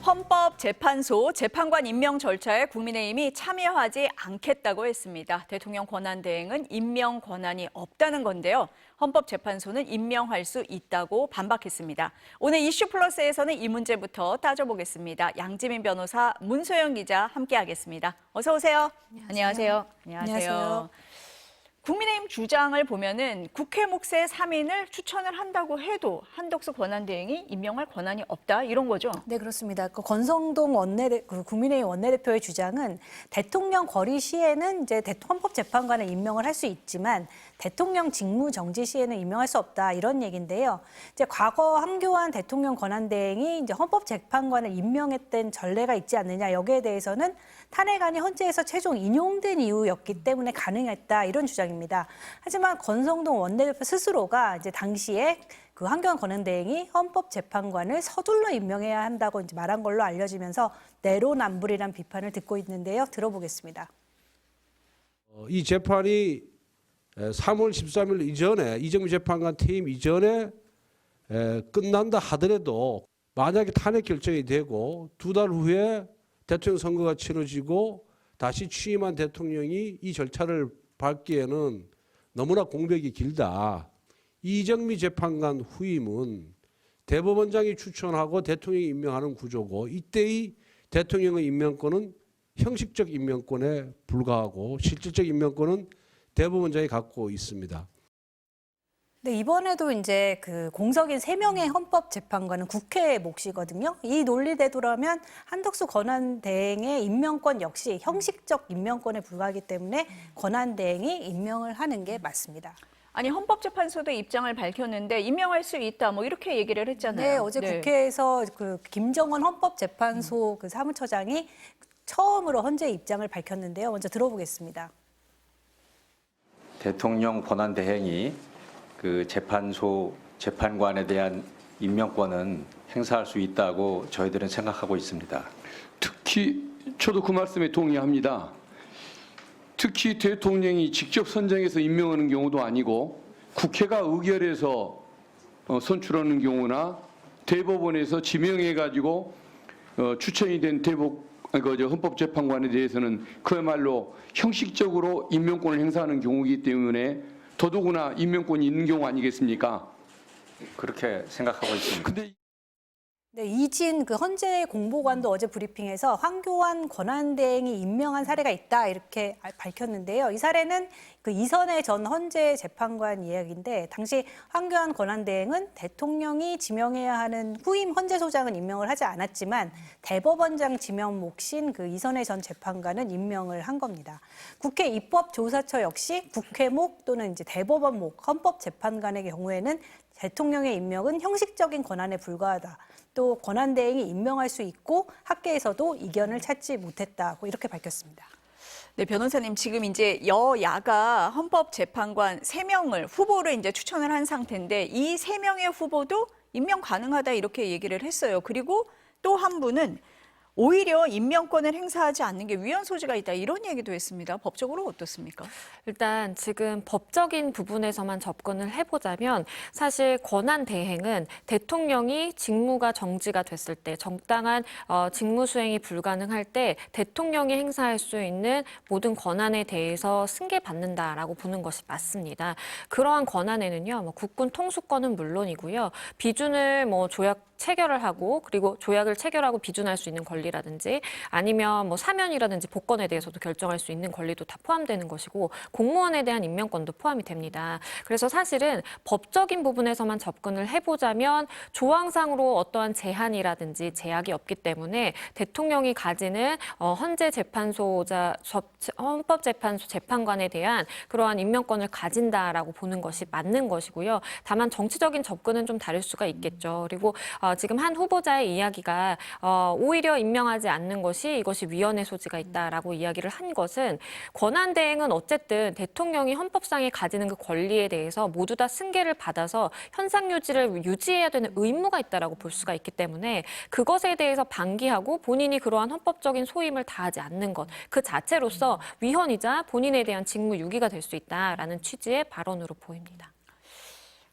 헌법재판소 재판관 임명 절차에 국민의힘이 참여하지 않겠다고 했습니다. 대통령 권한대행은 임명 권한이 없다는 건데요. 헌법재판소는 임명할 수 있다고 반박했습니다. 오늘 이슈플러스에서는 이 문제부터 따져보겠습니다. 양지민 변호사, 문소영 기자 함께하겠습니다. 어서 오세요. 안녕하세요. 안녕하세요. 국민의힘 주장을 보면은 국회 몫의 3인을 추천을 한다고 해도 한덕수 권한대행이 임명할 권한이 없다 이런 거죠? 네, 그렇습니다. 권성동 국민의힘 원내대표의 주장은 대통령 거리 시에는 이제 헌법재판관을 임명을 할 수 있지만 대통령 직무 정지 시에는 임명할 수 없다 이런 얘기인데요. 이제 과거 황교안 대통령 권한대행이 이제 헌법재판관을 임명했던 전례가 있지 않느냐 여기에 대해서는 탄핵안이 헌재에서 최종 인용된 이유였기 때문에 가능했다 이런 주장입니다. 하지만 권성동 원내대표 스스로가 이제 당시에 그 황교안 권한대행이 헌법재판관을 서둘러 임명해야 한다고 이제 말한 걸로 알려지면서 내로남불이란 비판을 듣고 있는데요. 들어보겠습니다. 이 재판이 3월 13일 이전에 이정미 재판관 퇴임 이전에 끝난다 하더라도 만약에 탄핵 결정이 되고 2달 후에 대통령 선거가 치러지고 다시 취임한 대통령이 이 절차를 밟기에는 너무나 공백이 길다. 이정미 재판관 후임은 대법원장이 추천하고 대통령이 임명하는 구조고 이때의 대통령의 임명권은 형식적 임명권에 불과하고 실질적 임명권은 대법원장이 갖고 있습니다. 네, 이번에도 이제 그 공석인 3명의 헌법재판관은 국회의 몫이거든요. 이 논리대로라면 한덕수 권한대행의 임명권 역시 형식적 임명권에 불과하기 때문에 권한대행이 임명을 하는 게 맞습니다. 아니 헌법재판소도 입장을 밝혔는데 임명할 수 있다 뭐 이렇게 얘기를 했잖아요. 네, 어제 국회에서 그 김정원 헌법재판소 그 사무처장이 처음으로 헌재 입장을 밝혔는데요. 먼저 들어보겠습니다. 대통령 권한대행이 그 재판소 재판관에 대한 임명권은 행사할 수 있다고 저희들은 생각하고 있습니다. 특히 저도 그 말씀에 동의합니다. 특히 대통령이 직접 선정해서 임명하는 경우도 아니고 국회가 의결해서 선출하는 경우나 대법원에서 지명해가지고 추천이 된 헌법재판관에 대해서는 그야말로 형식적으로 임명권을 행사하는 경우이기 때문에 더더구나 임명권이 있는 경우 아니겠습니까? 그렇게 생각하고 있습니다. 네, 이진 그 헌재 공보관도 어제 브리핑에서 황교안 권한대행이 임명한 사례가 있다 이렇게 밝혔는데요. 이 사례는 그 이선의 전 헌재 재판관 이야기인데 당시 황교안 권한대행은 대통령이 지명해야 하는 후임 헌재소장은 임명을 하지 않았지만 대법원장 지명 몫인 그 이선의 전 재판관은 임명을 한 겁니다. 국회 입법조사처 역시 국회목 또는 이제 대법원목 헌법재판관의 경우에는 대통령의 임명은 형식적인 권한에 불과하다. 또 권한대행이 임명할 수 있고 학계에서도 이견을 찾지 못했다고 이렇게 밝혔습니다. 네, 변호사님 지금 이제 여야가 헌법재판관 3명을 후보를 이제 추천을 한 상태인데 이 3명의 후보도 임명 가능하다 이렇게 얘기를 했어요. 그리고 또 한 분은 오히려 임명권을 행사하지 않는 게 위헌 소지가 있다 이런 얘기도 했습니다. 법적으로 어떻습니까? 일단 지금 법적인 부분에서만 접근을 해보자면 사실 권한대행은 대통령이 직무가 정지가 됐을 때 정당한 직무 수행이 불가능할 때 대통령이 행사할 수 있는 모든 권한에 대해서 승계받는다라고 보는 것이 맞습니다. 그러한 권한에는요, 국군 통수권은 물론이고요, 비준을 조약 체결을 하고 그리고 조약을 체결하고 비준할 수 있는 권리라든지 아니면 사면이라든지 복권에 대해서도 결정할 수 있는 권리도 다 포함되는 것이고 공무원에 대한 임명권도 포함이 됩니다. 그래서 사실은 법적인 부분에서만 접근을 해보자면 조항상으로 어떠한 제한이라든지 제약이 없기 때문에 대통령이 가지는 헌법재판소 재판관에 대한 그러한 임명권을 가진다라고 보는 것이 맞는 것이고요. 다만 정치적인 접근은 좀 다를 수가 있겠죠. 그리고 지금 한 후보자의 이야기가 오히려 임명하지 않는 것이 이것이 위헌의 소지가 있다라고 이야기를 한 것은 권한대행은 어쨌든 대통령이 헌법상에 가지는 그 권리에 대해서 모두 다 승계를 받아서 현상 유지를 유지해야 되는 의무가 있다라고 볼 수가 있기 때문에 그것에 대해서 방기하고 본인이 그러한 헌법적인 소임을 다하지 않는 것 그 자체로서 위헌이자 본인에 대한 직무 유기가 될 수 있다라는 취지의 발언으로 보입니다.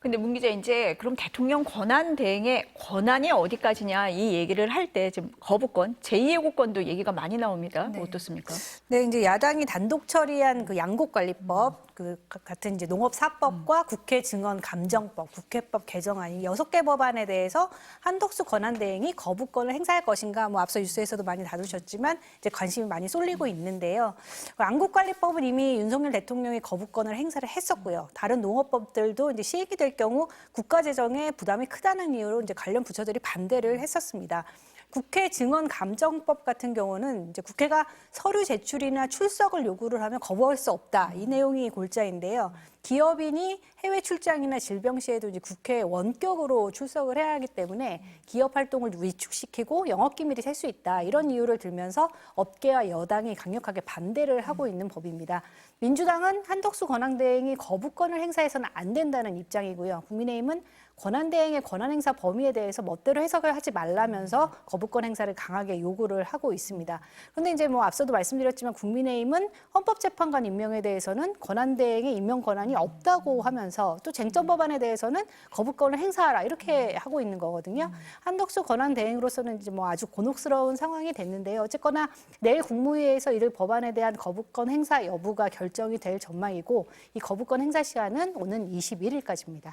근데 문 기자 이제 그럼 대통령 권한 대행의 권한이 어디까지냐 이 얘기를 할 때 지금 거부권, 제2예고권도 얘기가 많이 나옵니다. 네. 어떻습니까? 네, 이제 야당이 단독 처리한 그 양곡관리법, 그 같은 이제 농업사법과 국회 증언감정법, 국회법 개정안 이 6개 법안에 대해서 한덕수 권한대행이 거부권을 행사할 것인가, 뭐 앞서 뉴스에서도 많이 다루셨지만 이제 관심이 많이 쏠리고 있는데요. 양곡관리법은 이미 윤석열 대통령이 거부권을 행사를 했었고요. 다른 농업법들도 이제 시행이 될 경우 국가 재정에 부담이 크다는 이유로 이제 관련 부처들이 반대를 했었습니다. 국회 증언감정법 같은 경우는 이제 국회가 서류 제출이나 출석을 요구를 하면 거부할 수 없다. 이 내용이 골자인데요. 기업인이 해외 출장이나 질병 시에도 이제 국회에 원격으로 출석을 해야 하기 때문에 기업 활동을 위축시키고 영업기밀이 셀 수 있다. 이런 이유를 들면서 업계와 여당이 강력하게 반대를 하고 있는 법입니다. 민주당은 한덕수 권한대행이 거부권을 행사해서는 안 된다는 입장이고요. 국민의힘은 권한대행의 권한행사 범위에 대해서 멋대로 해석을 하지 말라면서 거부권 행사를 강하게 요구를 하고 있습니다. 그런데 이제 뭐 앞서도 말씀드렸지만 국민의힘은 헌법재판관 임명에 대해서는 권한대행의 임명 권한이 없다고 하면서 또 쟁점 법안에 대해서는 거부권을 행사하라 이렇게 하고 있는 거거든요. 한덕수 권한대행으로서는 이제 뭐 아주 곤혹스러운 상황이 됐는데요. 어쨌거나 내일 국무회의에서 이를 법안에 대한 거부권 행사 여부가 결정이 될 전망이고 이 거부권 행사 시한은 오는 21일까지입니다.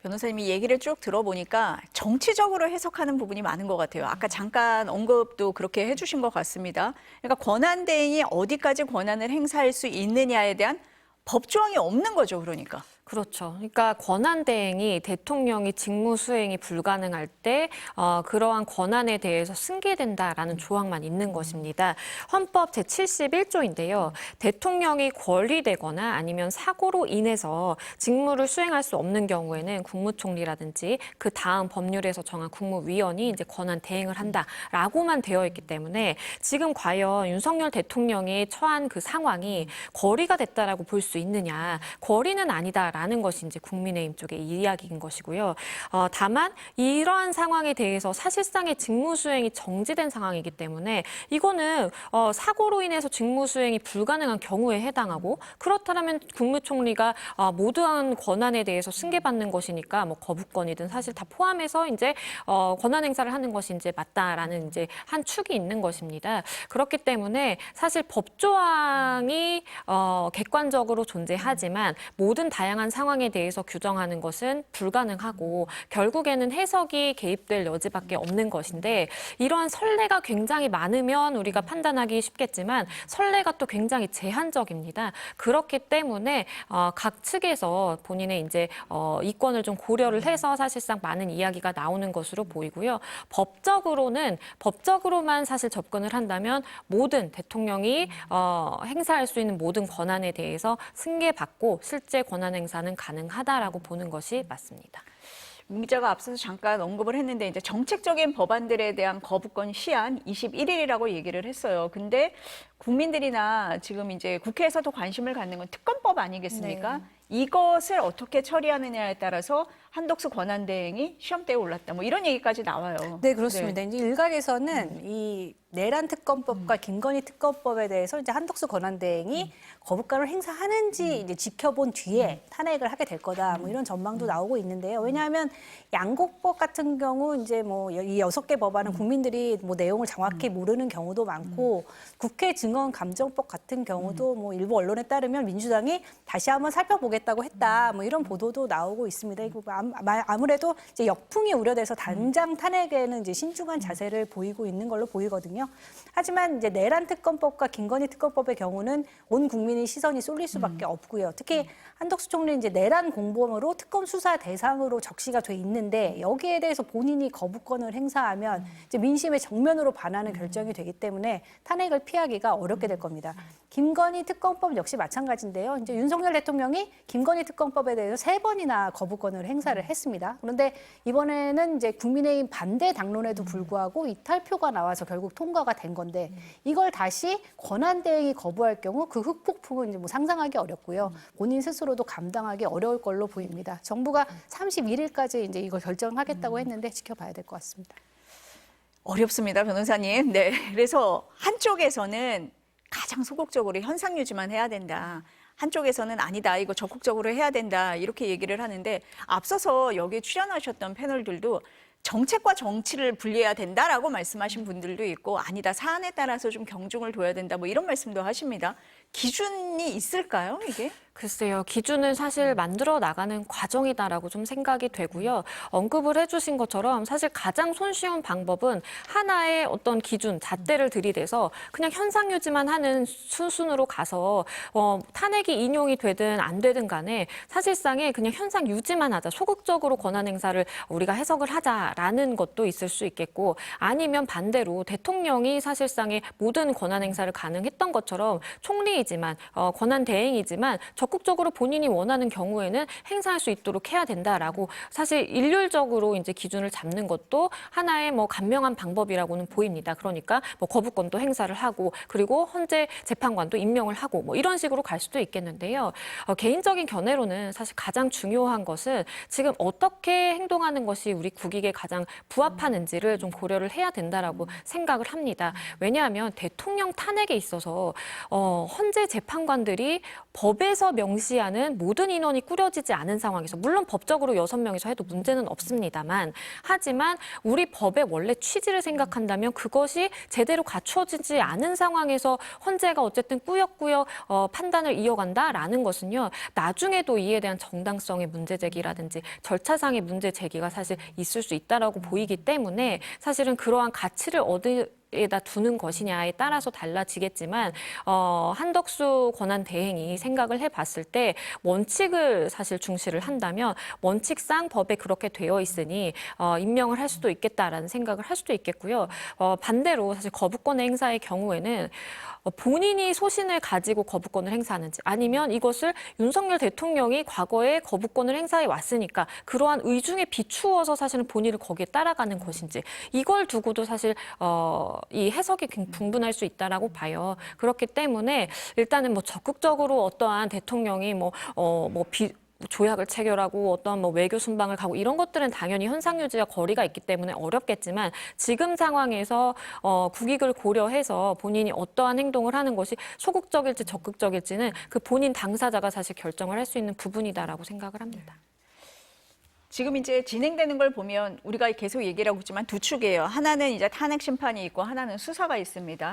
변호사님이 얘기를 쭉 들어보니까 정치적으로 해석하는 부분이 많은 것 같아요. 아까 잠깐 언급도 그렇게 해주신 것 같습니다. 그러니까 권한대행이 어디까지 권한을 행사할 수 있느냐에 대한 법조항이 없는 거죠, 그러니까. 그렇죠. 그러니까 권한대행이 대통령이 직무 수행이 불가능할 때 그러한 권한에 대해서 승계된다라는 조항만 있는 것입니다. 헌법 제71조인데요. 대통령이 권리되거나 아니면 사고로 인해서 직무를 수행할 수 없는 경우에는 국무총리라든지 그 다음 법률에서 정한 국무위원이 이제 권한 대행을 한다라고만 되어 있기 때문에 지금 과연 윤석열 대통령이 처한 그 상황이 거리가 됐다라고 볼 수 있느냐? 거리는 아니다. 라는 것이 이제 국민의힘 쪽의 이야기인 것이고요. 다만 이러한 상황에 대해서 사실상의 직무 수행이 정지된 상황이기 때문에 이거는 사고로 인해서 직무 수행이 불가능한 경우에 해당하고 그렇다면 국무총리가 모두한 권한에 대해서 승계받는 것이니까 뭐 거부권이든 사실 다 포함해서 이제 권한 행사를 하는 것이 이제 맞다라는 이제 한 축이 있는 것입니다. 그렇기 때문에 사실 법조항이 객관적으로 존재하지만 모든 다양한 상황에 대해서 규정하는 것은 불가능하고 결국에는 해석이 개입될 여지밖에 없는 것인데 이러한 선례가 굉장히 많으면 우리가 판단하기 쉽겠지만 선례가 또 굉장히 제한적입니다. 그렇기 때문에 각 측에서 본인의 이제 이권을 좀 고려를 해서 사실상 많은 이야기가 나오는 것으로 보이고요. 법적으로만 사실 접근을 한다면 모든 대통령이 행사할 수 있는 모든 권한에 대해서 승계받고 실제 권한 행사는 가능하다라고 보는 것이 맞습니다. 문 기자가 앞서서 잠깐 언급을 했는데 이제 정책적인 법안들에 대한 거부권 시한 21일이라고 얘기를 했어요. 근데 국민들이나 지금 이제 국회에서도 관심을 갖는 건 특검법 아니겠습니까? 네. 이것을 어떻게 처리하느냐에 따라서 한덕수 권한대행이 시험대에 올랐다. 뭐 이런 얘기까지 나와요. 네, 그렇습니다. 이제 일각에서는 이 내란 특검법과 김건희 특검법에 대해서 이제 한덕수 권한대행이 거부권을 행사하는지 이제 지켜본 뒤에 탄핵을 하게 될 거다. 뭐 이런 전망도 나오고 있는데요. 왜냐하면 양곡법 같은 경우 이제 뭐 이 6개 법안은 국민들이 뭐 내용을 정확히 모르는 경우도 많고 국회 증언감정법 같은 경우도 뭐 일부 언론에 따르면 민주당이 다시 한번 살펴보겠다고 했다. 뭐 이런 보도도 나오고 있습니다. 이거 아무래도 이제 역풍이 우려돼서 당장 탄핵에는 이제 신중한 자세를 보이고 있는 걸로 보이거든요. 하지만 이제 내란 특검법과 김건희 특검법의 경우는 온 국민의 시선이 쏠릴 수밖에 없고요. 특히 한덕수 총리는 이제 내란 공범으로 특검 수사 대상으로 적시가 돼 있는데 여기에 대해서 본인이 거부권을 행사하면 이제 민심의 정면으로 반하는 결정이 되기 때문에 탄핵을 피하기가 어렵게 될 겁니다. 김건희 특검법 역시 마찬가지인데요. 이제 윤석열 대통령이 김건희 특검법에 대해서 3번이나 거부권을 행사를 했습니다. 그런데 이번에는 이제 국민의힘 반대 당론에도 불구하고 이탈표가 나와서 결국 통과가 된 건데 이걸 다시 권한대행이 거부할 경우 그 흑폭풍은 이제 뭐 상상하기 어렵고요. 본인 스스로도 감당하기 어려울 걸로 보입니다. 정부가 31일까지 이제 이걸 결정하겠다고 했는데 지켜봐야 될 것 같습니다. 어렵습니다, 변호사님. 네. 그래서 한쪽에서는 가장 소극적으로 현상 유지만 해야 된다. 한쪽에서는 아니다, 이거 적극적으로 해야 된다 이렇게 얘기를 하는데 앞서서 여기에 출연하셨던 패널들도 정책과 정치를 분리해야 된다라고 말씀하신 분들도 있고 아니다, 사안에 따라서 좀 경중을 둬야 된다 뭐 이런 말씀도 하십니다. 기준이 있을까요, 이게? 글쎄요, 기준은 사실 만들어 나가는 과정이다라고 좀 생각이 되고요. 언급을 해주신 것처럼 사실 가장 손쉬운 방법은 하나의 어떤 기준, 잣대를 들이대서 그냥 현상 유지만 하는 수순으로 가서 탄핵이 인용이 되든 안 되든 간에 사실상에 그냥 현상 유지만 하자, 소극적으로 권한 행사를 우리가 해석을 하자라는 것도 있을 수 있겠고, 아니면 반대로 대통령이 사실상의 모든 권한 행사를 가능했던 것처럼 총리이지만 권한 대행이지만 적극적으로 본인이 원하는 경우에는 행사할 수 있도록 해야 된다라고 사실 일률적으로 이제 기준을 잡는 것도 하나의 뭐 간명한 방법이라고는 보입니다. 그러니까 뭐 거부권도 행사를 하고 그리고 헌재 재판관도 임명을 하고 뭐 이런 식으로 갈 수도 있겠는데요. 개인적인 견해로는 사실 가장 중요한 것은 지금 어떻게 행동하는 것이 우리 국익에 가장 부합하는지를 좀 고려를 해야 된다라고 생각을 합니다. 왜냐하면 대통령 탄핵에 있어서 헌재 재판관들이 법에서 명시하는 모든 인원이 꾸려지지 않은 상황에서 물론 법적으로 6명이서 해도 문제는 없습니다만 하지만 우리 법의 원래 취지를 생각한다면 그것이 제대로 갖춰지지 않은 상황에서 헌재가 어쨌든 꾸역꾸역 판단을 이어간다라는 것은요. 나중에도 이에 대한 정당성의 문제 제기라든지 절차상의 문제 제기가 사실 있을 수 있다라고 보이기 때문에 사실은 그러한 가치를 에다 두는 것이냐에 따라서 달라지겠지만 한덕수 권한 대행이 생각을 해봤을 때 원칙을 사실 중시를 한다면 원칙상 법에 그렇게 되어 있으니 임명을 할 수도 있겠다라는 생각을 할 수도 있겠고요. 반대로 사실 거부권 행사의 경우에는 본인이 소신을 가지고 거부권을 행사하는지 아니면 이것을 윤석열 대통령이 과거에 거부권을 행사해 왔으니까 그러한 의중에 비추어서 사실은 본인을 거기에 따라가는 것인지 이걸 두고도 사실 이 해석이 분분할 수 있다라고 봐요. 그렇기 때문에 일단은 뭐 적극적으로 어떠한 대통령이 조약을 체결하고 어떤 뭐 외교 순방을 가고 이런 것들은 당연히 현상 유지와 거리가 있기 때문에 어렵겠지만 지금 상황에서 국익을 고려해서 본인이 어떠한 행동을 하는 것이 소극적일지 적극적일지는 그 본인 당사자가 사실 결정을 할 수 있는 부분이다라고 생각을 합니다. 지금 이제 진행되는 걸 보면 우리가 계속 얘기를 하고 있지만 두 축이에요. 하나는 이제 탄핵 심판이 있고 하나는 수사가 있습니다.